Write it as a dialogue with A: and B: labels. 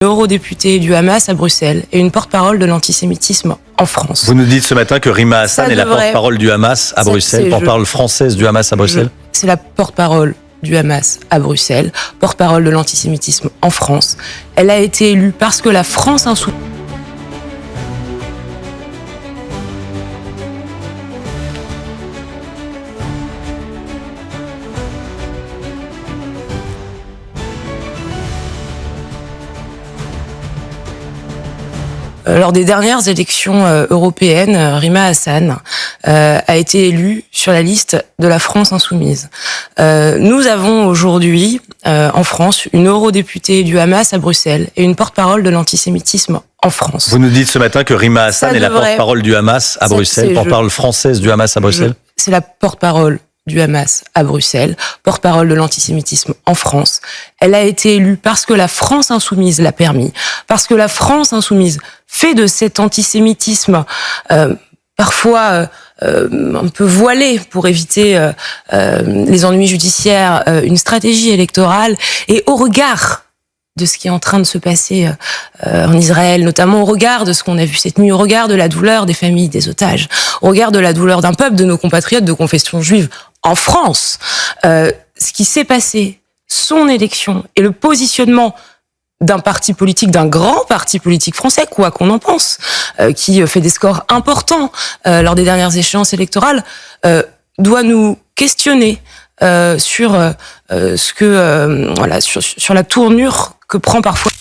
A: Eurodéputée du Hamas à Bruxelles et une porte-parole de l'antisémitisme en France.
B: Vous nous dites ce matin que Rima Hassan est la porte-parole du Hamas à Bruxelles, porte-parole française du Hamas à Bruxelles.
A: C'est la porte-parole du Hamas à Bruxelles, porte-parole de l'antisémitisme en France. Elle a été élue parce que la France insoumise... Lors des dernières élections européennes, Rima Hassan a été élue sur la liste de la France insoumise. Nous avons aujourd'hui, en France, une eurodéputée du Hamas à Bruxelles et une porte-parole de l'antisémitisme en France.
B: Vous nous dites ce matin que Rima Hassan est la porte-parole du Hamas à Bruxelles, porte-parole française du Hamas à Bruxelles.
A: C'est la porte-parole du Hamas à Bruxelles, porte-parole de l'antisémitisme en France. Elle a été élue parce que la France insoumise l'a permis, parce que la France insoumise fait de cet antisémitisme parfois un peu voilé pour éviter les ennuis judiciaires, une stratégie électorale, et au regard de ce qui est en train de se passer en Israël, notamment au regard de ce qu'on a vu cette nuit, au regard de la douleur des familles des otages, au regard de la douleur d'un peuple, de nos compatriotes de confession juive en France, ce qui s'est passé, son élection et le positionnement d'un parti politique, d'un grand parti politique français, quoi qu'on en pense, qui fait des scores importants lors des dernières échéances électorales, doit nous questionner sur ce que sur la tournure que prend parfois